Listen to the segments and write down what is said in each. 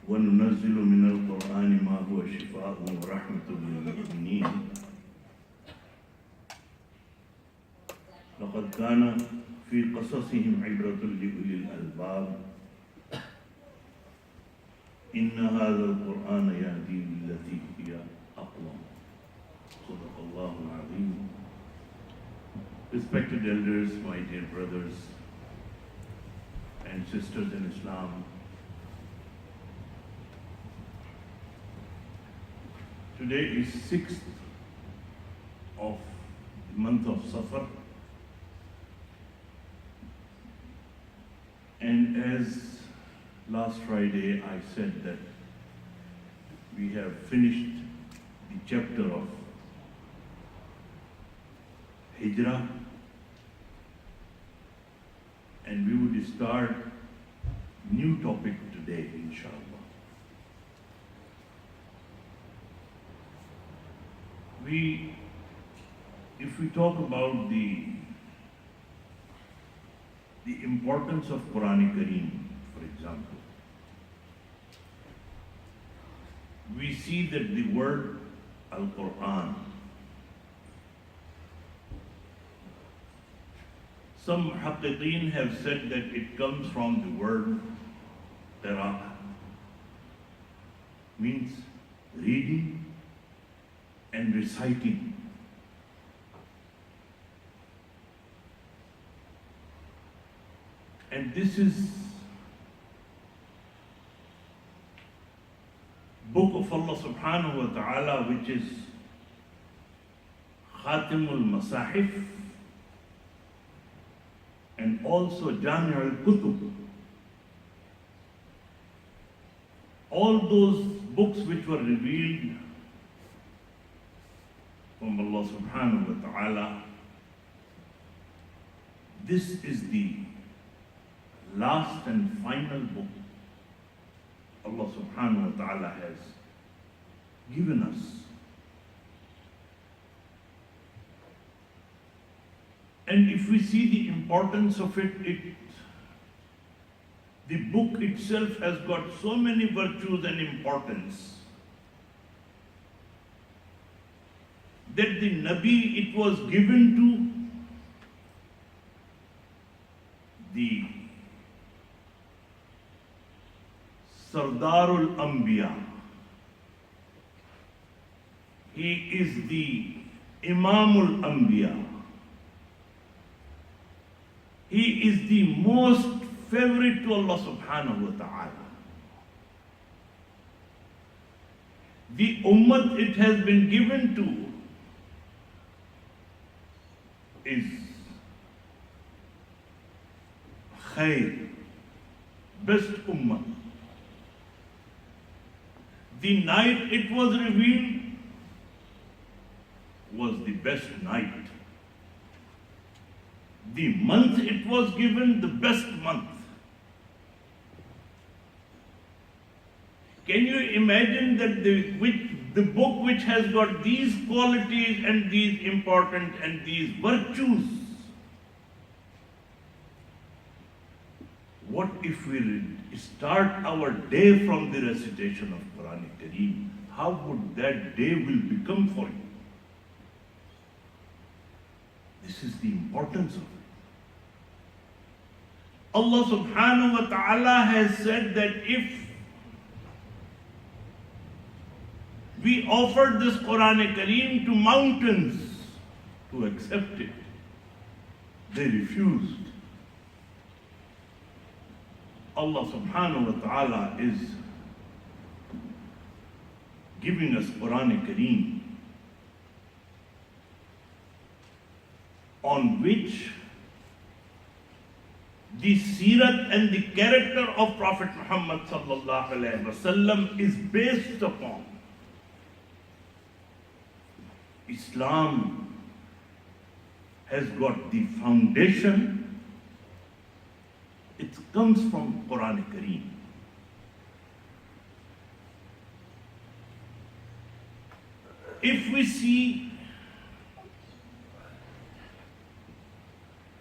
وننزل من القرآن ما هو شفاء ورحمة للمؤمنين لقد كان في قصصهم عبرة لأولي الألباب إن هذا القرآن يهدي للتي هي أقوم. صدق الله العظيم. Respected elders, my dear brothers and sisters in Islam, today is 6th of the month of Safar, and as last Friday I said that we have finished the chapter of Hijrah, and we would start new topic today, inshallah. If we talk about the importance of Quran Kareem, for example, we see that the word Al-Quran, some Muhaqqiqeen have said that it comes from the word Qira'ah, means reading and reciting. And this is book of Allah subhanahu wa ta'ala, which is Khatimul Masahif and also Jami' al-Kutub. All those books which were revealed from Allah subhanahu wa ta'ala, this is the last and final book Allah subhanahu wa ta'ala has given us. And if we see the importance of it, the book itself has got so many virtues and importance that the Nabi it was given to the Sardarul Anbiya. He is the Imamul Anbiya. He is the most favorite to Allah subhanahu wa ta'ala. The ummah it has been given to is khair, best ummah. The night it was revealed was the best night. The month it was given, the best month. Can you imagine that the book which has got these qualities and these important and these virtues, what if we start our day from the recitation of Quran Kareem? How would that day will become for you? This is the importance of it. Allah subhanahu wa ta'ala has said that if we offered this Quran Kareem to mountains to accept it, they refused. Allah subhanahu wa ta'ala is giving us Quran Kareem on which the seerat and the character of Prophet Muhammad sallallahu alaihi wasallam is based upon. Islam has got the foundation. It comes from Quran Kareem. If we see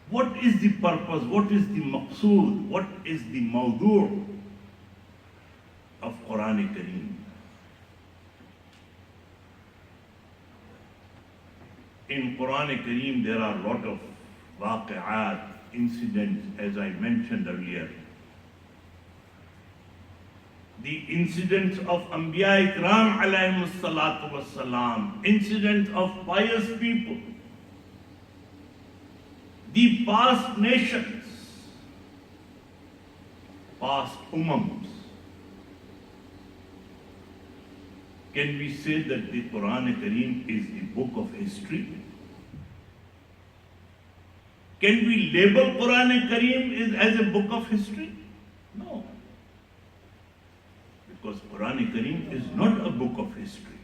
what is the purpose, what is the maqsood, what is the mawdu' of Quran Quran Kareem. In Quran Kareem there are a lot of waqi'at, incidents, as I mentioned earlier. The incidents of Anbiya Ikram alayhimus salatu wassalam, incidents of pious people, the past nations, past umams. Can we say that the Quran Kareem is a book of history? Can we label Quran Kareem as a book of history? No. Because Quran Kareem is not a book of history.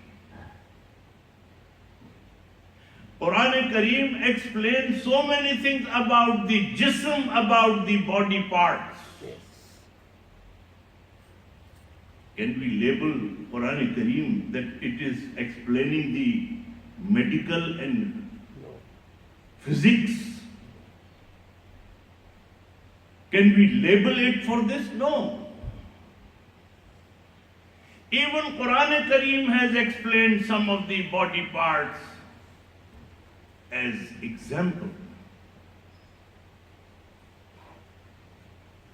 Quran Kareem explains so many things about the jism, about the body parts. Can we label Quran Kareem that it is explaining the medical and physics? Can we label it for this? No. Even Quran Kareem has explained some of the body parts as example.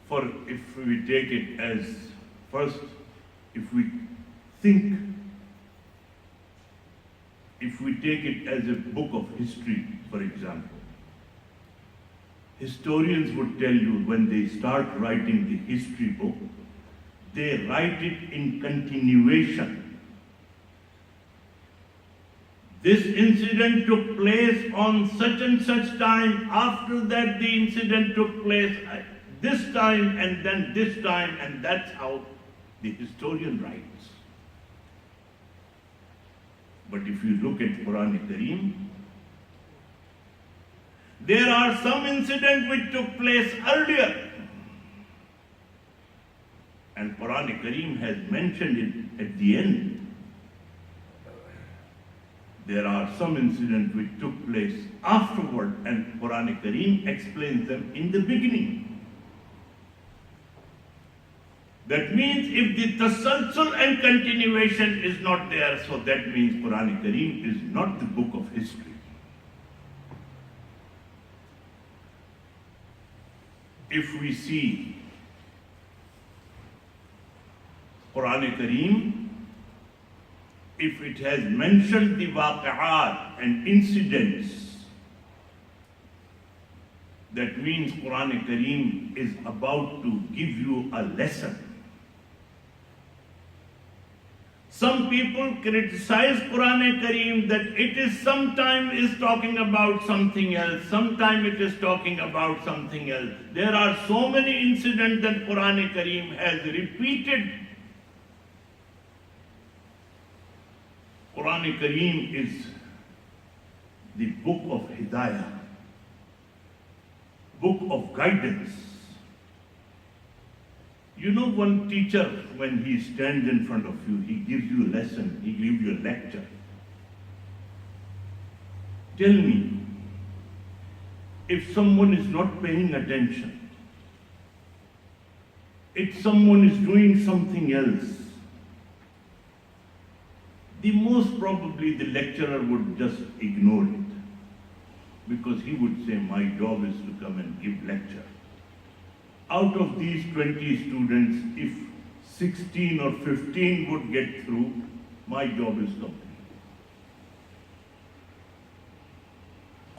For if we take it as first, if we take it as a book of history, for example, historians would tell you when they start writing the history book, they write it in continuation. This incident took place on such and such time, after that the incident took place this time, and then this time, and that's how the historian writes. But if you look at Quran Kareem, there are some incidents which took place earlier, and Quran Kareem has mentioned it at the end. There are some incidents which took place afterward, and Quran Kareem explains them in the beginning. That means if the tasalsul and continuation is not there, so that means Quran Kareem is not the book of history. If we see Quran Kareem, if it has mentioned the waqi'at and incidents, that means Quran Kareem is about to give you a lesson. Some people criticize Quran Kareem that it is sometimes is talking about something else, sometimes it is talking about something else. There are so many incidents that Quran Kareem has repeated. Quran Kareem is the book of Hidayah, book of guidance. You know, one teacher, when he stands in front of you, he gives you a lesson, he gives you a lecture. Tell me, if someone is not paying attention, if someone is doing something else, the most probably the lecturer would just ignore it, because he would say, my job is to come and give lecture. Out of these 20 students, if 16 or 15 would get through, my job is complete.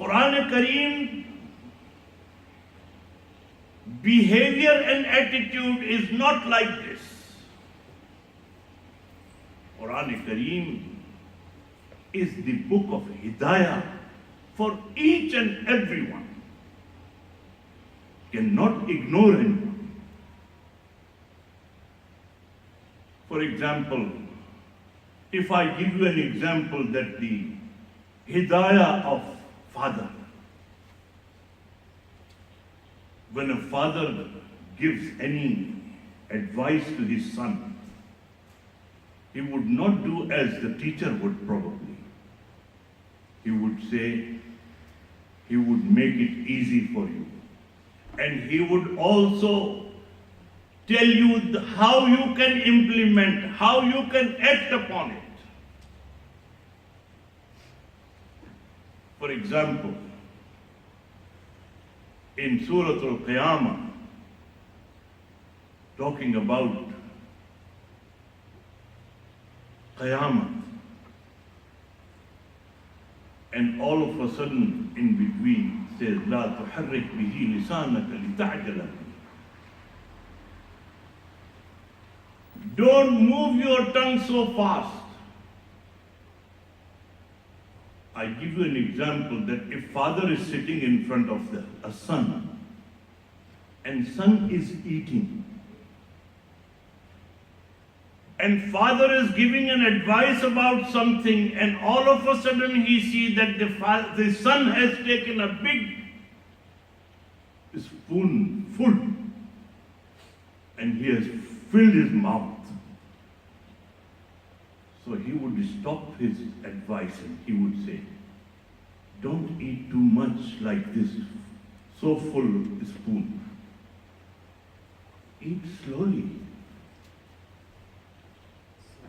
Quran Kareem, behavior and attitude is not like this. Quran Kareem is the book of Hidayah for each and everyone. Cannot ignore anyone. For example, if I give you an example that the Hidayah of father, when a father gives any advice to his son, he would not do as the teacher would probably. He would say, he would make it easy for you. And he would also tell you how you can implement, how you can act upon it. For example, in Surah Al-Qiyamah, talking about Qiyamah, and all of a sudden in between says, لا تحرك به لسانك لتعجل به. Don't move your tongue so fast. I give you an example that if father is sitting in front of a son, and son is eating, and father is giving an advice about something, and all of a sudden he sees that the son has taken a big spoonful and he has filled his mouth. So he would stop his advice and he would say, don't eat too much like this, so full spoon. Eat slowly.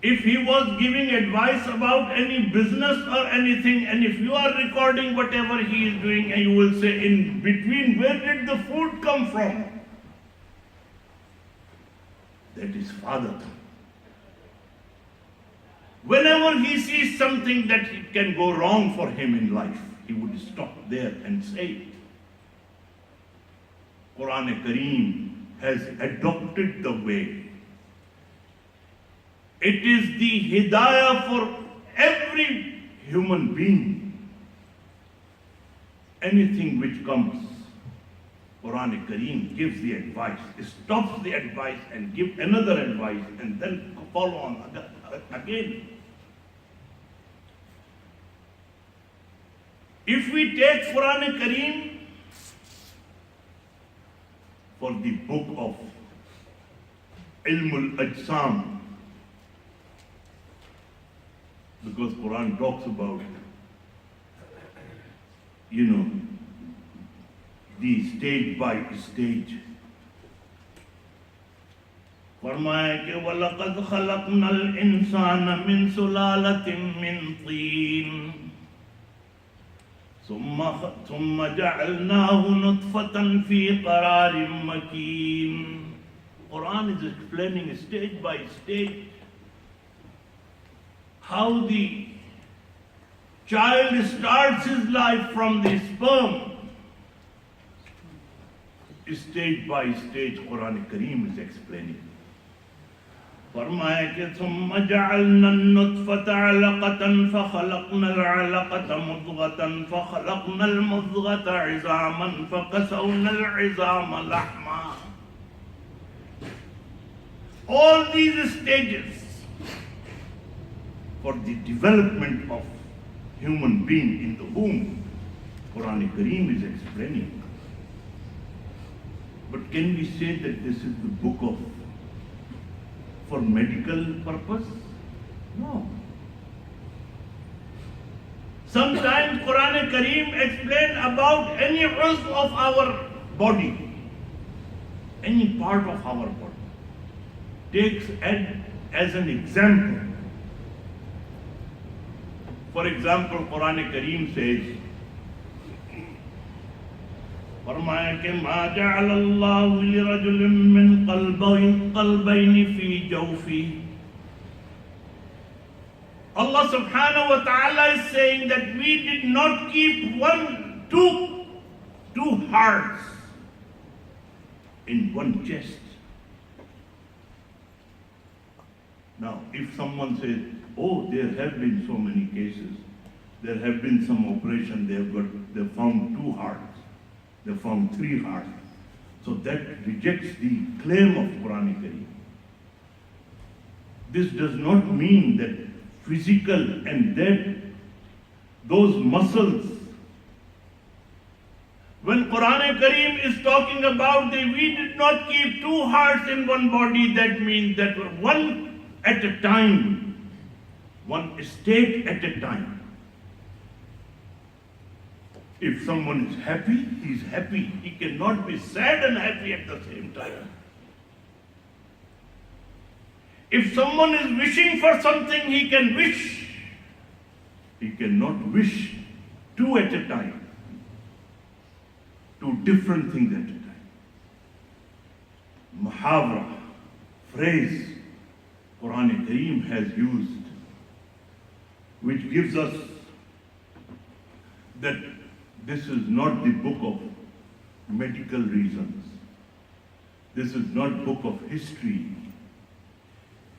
If he was giving advice about any business or anything, and if you are recording whatever he is doing, and you will say, in between, where did the food come from? That is father. Whenever he sees something that it can go wrong for him in life, he would stop there and say it. Quran has adopted the way. It is the hidayah for every human being. Anything which comes, Quran gives the advice, stops the advice and gives another advice and then follow on again. If we take Quran for the book of Ilmul Ajsam, because Quran talks about, the stage by stage. फरमाया कि वलक़द ख़लक़नल इंसान मिन सुलालतिन मिन तीन ثم جعلناه نطفة في قرار مكين. Quran is explaining stage by stage how the child starts his life from the sperm. Stage by stage Quran is explaining. फरमाया कि ثم جعلنا النطفة علقة فخلقنا العلقة مضغة فخلقنا المضغة عظاما فكسونا العظام لحما. All these stages for the development of human being in the womb, Quran is explaining. But can we say that this is the book for medical purpose? No. Sometimes Quran explains about any uzv of our body, any part of our body. Takes as an example. For example, Quran says, फरमाया कि मा जअलल्लाहु लिरजुलिन मिन क़ल्बैनि फ़ी जौफ़िही. Allah subhanahu wa ta'ala is saying that we did not keep two hearts in one chest. Now, if someone says, oh, there have been so many cases, there have been some operation, they found 2 hearts. They found 3 hearts. So that rejects the claim of Quran. This does not mean that physical and that those muscles. When Quran is talking about that we did not keep 2 hearts in one body, that means that one at a time, one state at a time. If someone is happy, he is happy. He cannot be sad and happy at the same time. If someone is wishing for something, he can wish. He cannot wish two at a time, two different things at a time. Muhavra, phrase, Quran Kareem has used, which gives us that this is not the book of medical reasons. This is not book of history.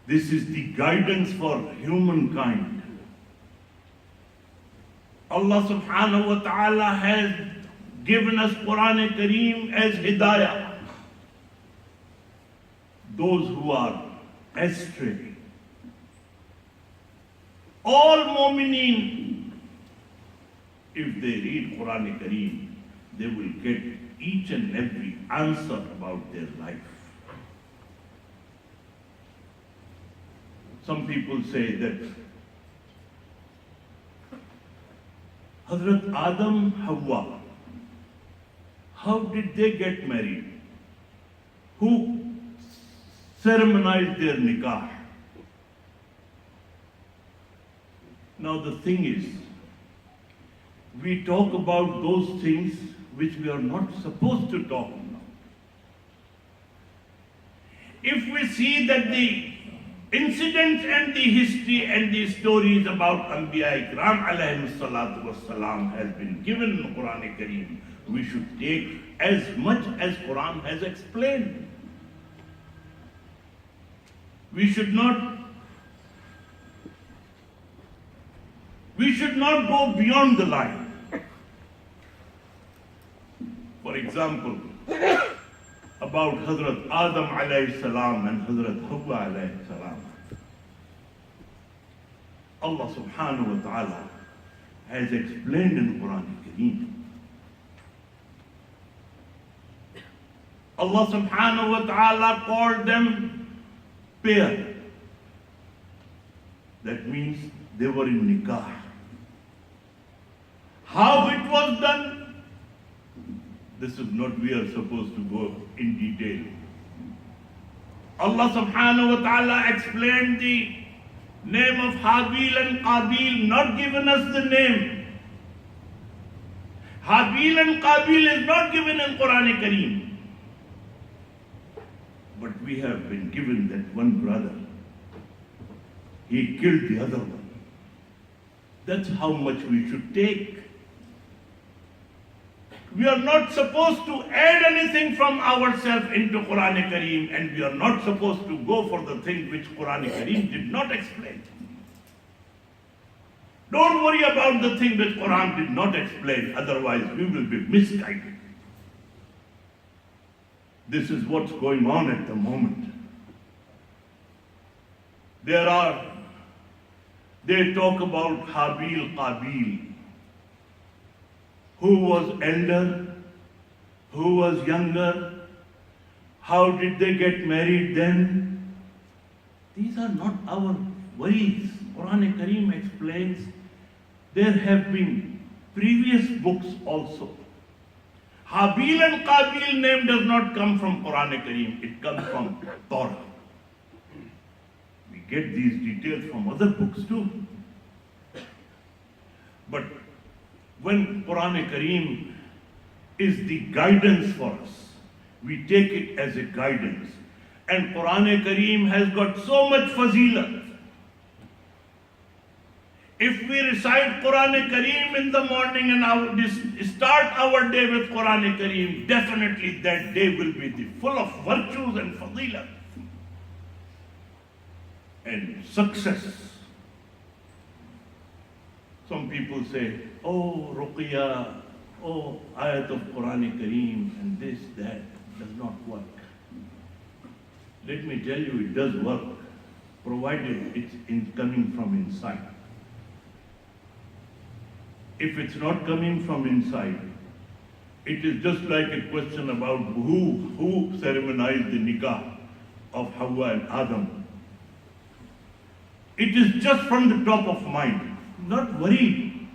This is the guidance for humankind. Allah subhanahu wa ta'ala has given us Quran Kareem as hidayah. Those who are astray. All mu'mineen, if they read Quran Kareem, they will get each and every answer about their life. Some people say that Hazrat Adam, Hawa, how did they get married? Who ceremonized their nikah? Now the thing is, we talk about those things which we are not supposed to talk about. If we see that the incidents and the history and the stories about Anbiya Ikram alayhi salatu wassalam has been given in Quran Kareem, we should take as much as Quran has explained. We should not go beyond the line. For example, about Hazrat Adam alayhi salam and Hazrat Hawa alayhi salam. Allah subhanahu wa ta'ala has explained in Quran Kareem. Allah subhanahu wa ta'ala called them pair. That means they were in nikah. How it was done? This is not, we are supposed to go in detail. Allah subhanahu wa ta'ala explained the name of Habil and Qabil, not given us the name. Habil and Qabil is not given in Quran Kareem. But we have been given that one brother, he killed the other one. That's how much we should take. We are not supposed to add anything from ourselves into Quran Kareem, and we are not supposed to go for the thing which Quran Kareem did not explain. Don't worry about the thing which Quran did not explain, otherwise we will be misguided. This is what's going on at the moment. They talk about Habil, Qabil. Who was elder? Who was younger? How did they get married then? These are not our worries. Quran Kareem explains there have been previous books also. Habil and Qabil name does not come from Quran Kareem, it comes from Torah. We get these details from other books too. But when Quran Kareem is the guidance for us, we take it as a guidance. And Quran Kareem has got so much fazilat. If we recite Quran Kareem in the morning and start our day with Quran Kareem, definitely that day will be full of virtues and fazilat and success. Some people say, oh, Ruqya, oh, ayat of Quran Kareem, and this, that, does not work. Let me tell you, it does work, provided it's coming from inside. If it's not coming from inside, it is just like a question about who ceremonized the nikah of Hawa and Adam. It is just from the top of mind, not worried.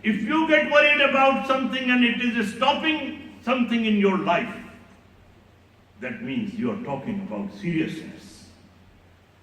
If you get worried about something and it is stopping something in your life, that means you are talking about seriousness.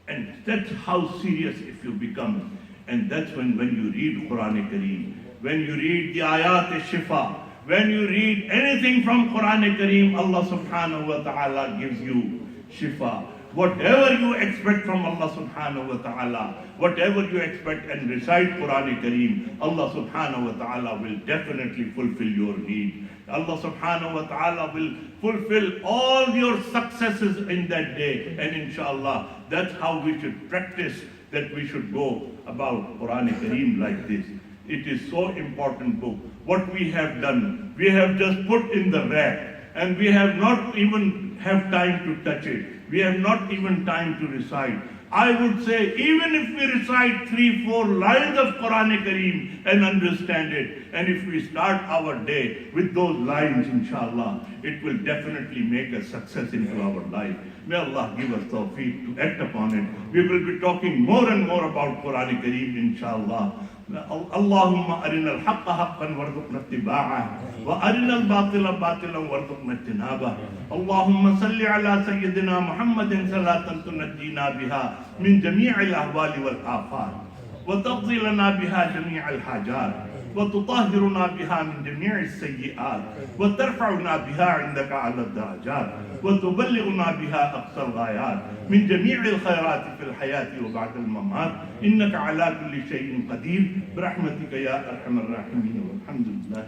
And that's how serious if you become. And that's when you read Quran Kareem, when you read the ayat shifa, when you read anything from Quran Kareem, Allah subhanahu wa ta'ala gives you shifa. Whatever you expect from Allah subhanahu wa ta'ala, whatever you expect and recite Quran Kareem, Allah subhanahu wa ta'ala will definitely fulfill your need. Allah subhanahu wa ta'ala will fulfill all your successes in that day. And inshallah, that's how we should practice, that we should go about Quran Kareem like this. It is so important book. What we have done, we have just put in the rack, and we have not even have time to touch it. We have not even time to recite. I would say, even if we recite 3-4 lines of Quran Kareem and understand it, and if we start our day with those lines, inshallah, it will definitely make a success into our life. May Allah give us tawfiq to act upon it. We will be talking more and more about Quran Kareem, inshallah. اللهم أرنا الحق حقا وارزقنا اتباعه وأرنا الباطل باطلا وارزقنا اجتنابه اللهم صل على سيدنا محمد صلاة تنجينا بها من جميع الأهوال والآفات وتقضي لنا بها جميع الحاجات وتطهرنا بها من جميع السيئات وترفعنا بها عندك على الدرجات وتبلغنا بها أقصى الغايات من جميع الخيرات في الحياة وبعد الممات إنك على كل شيء قدير برحمتك يا أرحم الراحمين والحمد لله.